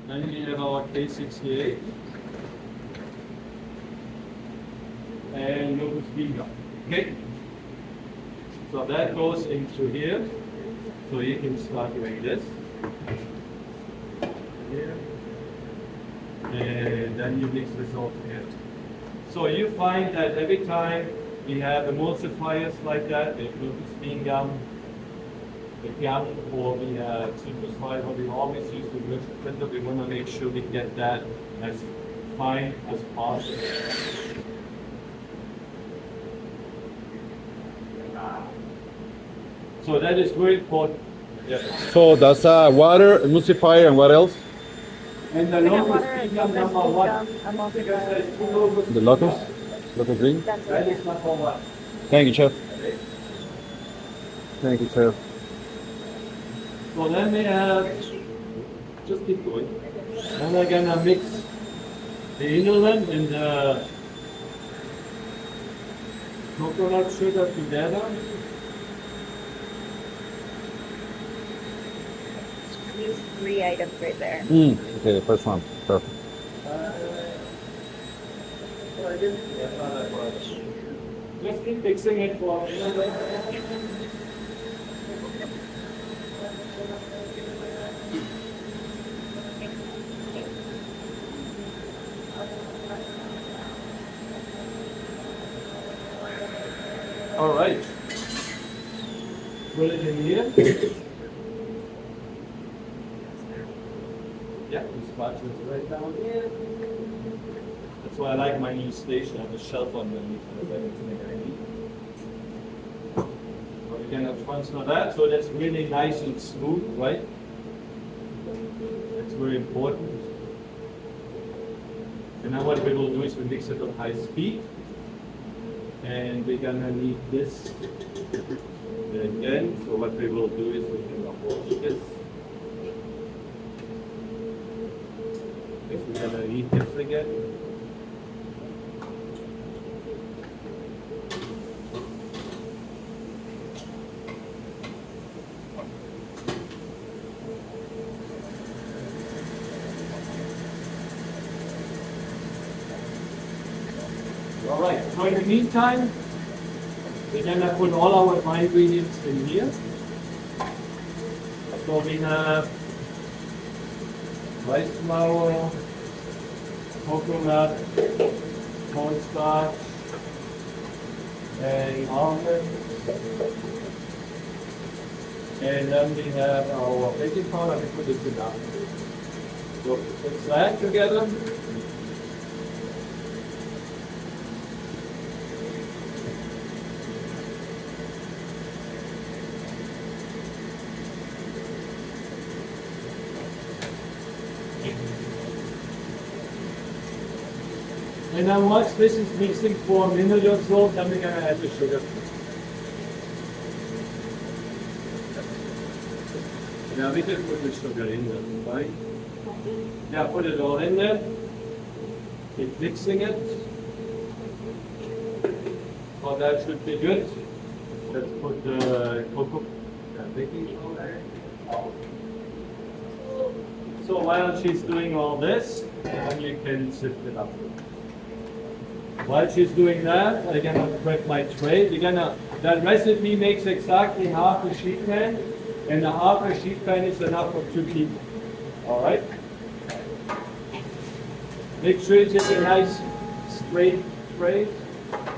Then we have our K68 and Locus Giga. Okay? So that goes into here. So you can start doing this. Here. And then you mix this all together. So you find that every time we have emulsifiers like that, the Locus Giga, the gum, or the citrus fiber, we always use the virtual printer. We want to make sure we get that as fine as possible. So that is very important. Yeah. So that's water, emulsifier, and what else? And the locus become number one. Because there's two locus. The locus? Locus green? That is number one. Thank you, chef. Okay. Thank you, chef. So then we have, just keep going. Then we're gonna mix the inulin and the coconut sugar together. Use 3 items right there. Okay, the first one. Perfect. Just keep mixing it for a minute. All right. Put it in here. Yeah, the spatula is right down here. That's why I like my new station. I have a shelf underneath and everything I need. So we're gonna transfer that so that's really nice and smooth, right? That's very important. And now what we will do is we mix it at high speed. And we're gonna need this again. So what we will do is we're gonna wash this. We're gonna read this again. All right, so in the meantime, we're gonna put all our dry ingredients in here. So we have rice flour, coconut, cornstarch, and almonds. And then we have our baking powder, we put it together. So mix that together. And then once this is mixing for a minute or so, then we're gonna add the sugar. Now we can put the sugar in there, right? Now put it all in there. Keep mixing it. Oh, that should be good. Let's put the cocoa baking powder. So while she's doing all this, then you can sift it up. While she's doing that, I'm gonna prep my tray. That recipe makes exactly half a sheet pan, and a half a sheet pan is enough for 2 people. All right? Make sure it's a nice straight tray.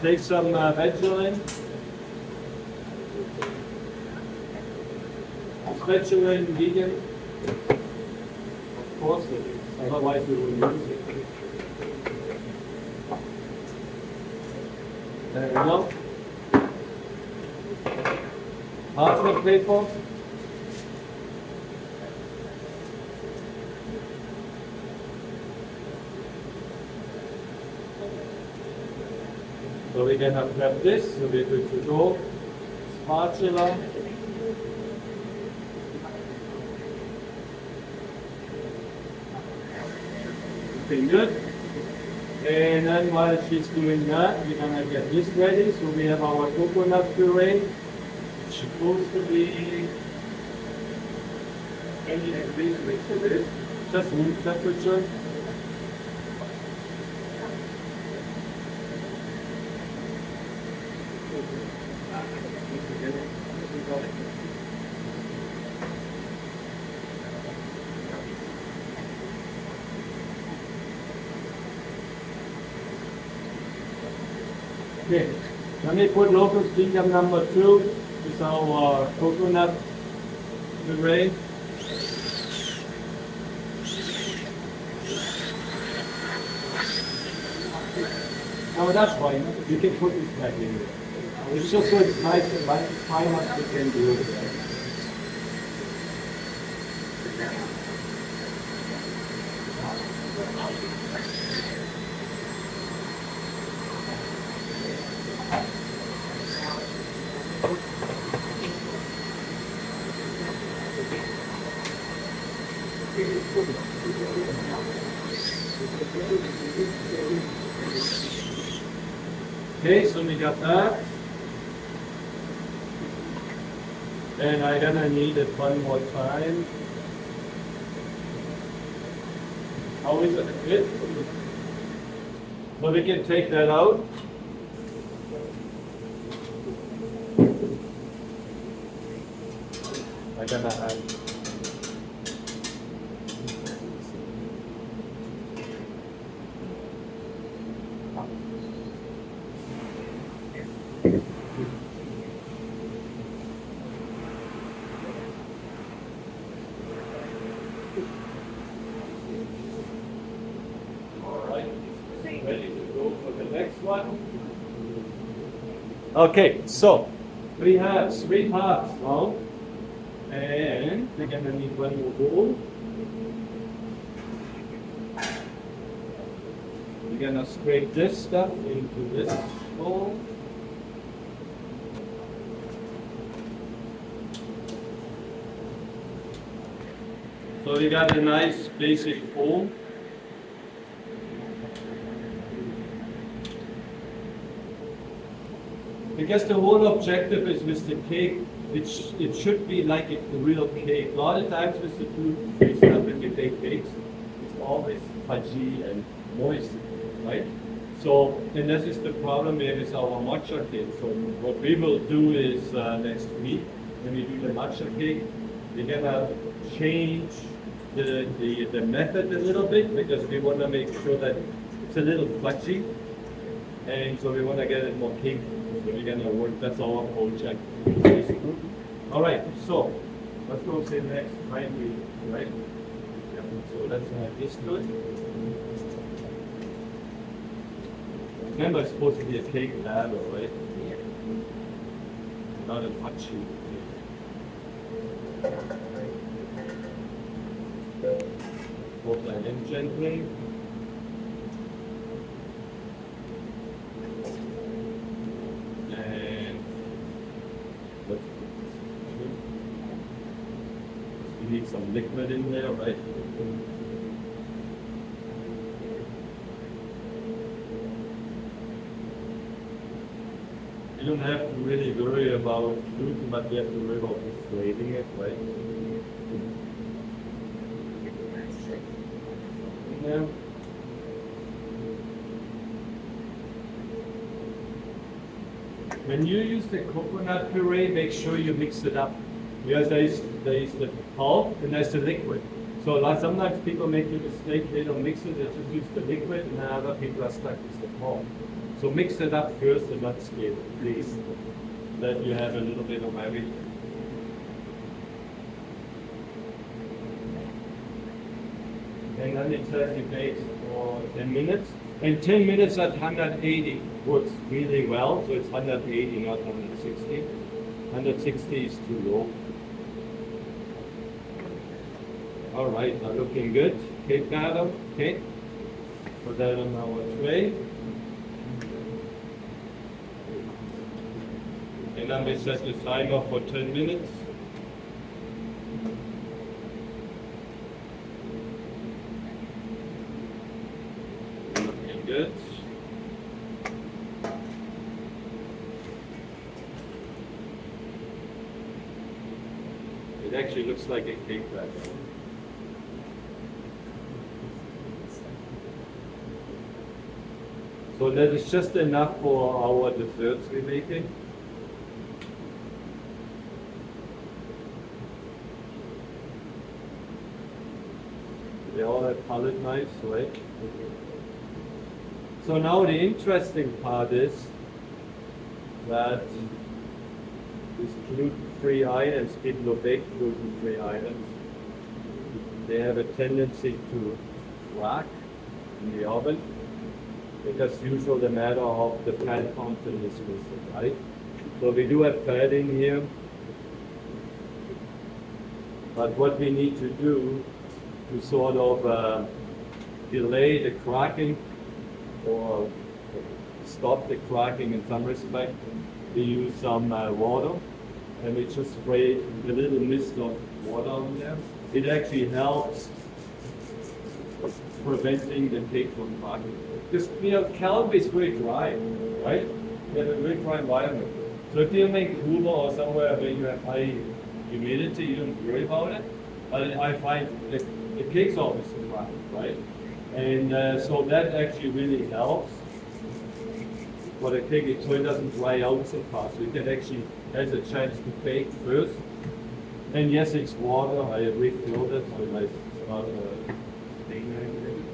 Take some vegetable. Vegetable vegan. Of course it is. Otherwise we will use it. There we go. Parchment paper. So we're gonna prep this, so we're good to go. Spatula. Okay, good. And then while she's doing that, we're gonna get this ready. So we have our coconut puree. It's supposed to be 20 degrees, just room temperature. Okay, let me put local kingdom number 2 is our coconut puree. No, that's fine. You can put this back in there. It's just so it's nice and light. How much we can do with that. Okay, so we got that. And I'm gonna need it one more time. How is it? Good? So we can take that out. I'm gonna add. Ready to go for the next one. Okay, so we have 3 parts now, and we're gonna need one more bowl. We're gonna scrape this stuff into this bowl. So we got a nice basic foam. Because the whole objective is with the cake, it should be like a real cake. A lot of times with the food stuff when you bake cakes, it's always fudgy and moist, right? So, and this is the problem here with our matcha cake. So what we will do is next week, when we do the matcha cake, we're gonna change the method a little bit because we want to make sure that it's a little fudgy. And so we want to get it more cake. So we're gonna work, that's our project. All right, so let's go to the next primary, right? Yeah, so let's have this good. Remember, it's supposed to be a cake batter, right? Not a fudgy. Fold that in gently. You need some liquid in there, right? You don't have to really worry about gluten, but you have to worry about inflating it, right? Yeah. When you use the coconut puree, make sure you mix it up. Because there is the pulp and there's the liquid. So sometimes people make the mistake, they don't mix it, they just use the liquid, and then other people are stuck with the pulp. So mix it up first and not scale, please. That you have a little bit of everything. And then it says you bake for 10 minutes. And 10 minutes at 180 works really well. So it's 180, not 160. 160 is too low. All right, now looking good. Cake batter, okay. Put that on our tray. And then we set the timer for 10 minutes. Looking good. It actually looks like a cake batter. So that is just enough for our desserts we're making. They all have palette knives, right? So now the interesting part is that these gluten-free items, people who bake gluten-free items, they have a tendency to crack in the oven because usually the matter of the fat content is missing, right? So we do have fat in here, but what we need to do to sort of delay the cracking or stop the cracking in some respect, we use some water and we just spray a little mist of water on there. It actually helps preventing the cake from cracking. Because Calgary is very dry, right? We have a very dry environment. So if you make Cuba or somewhere where you have high humidity, you don't worry about it. But I find the cake's always crack, right? And so that actually really helps for the cake so it doesn't dry out so fast. So it can actually has a chance to bake first. And yes, it's water. I refilled it so it's not stain or anything.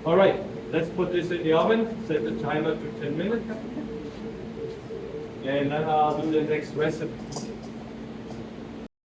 All right, let's put this in the oven. Set the timer to 10 minutes. And then I'll do the next recipe.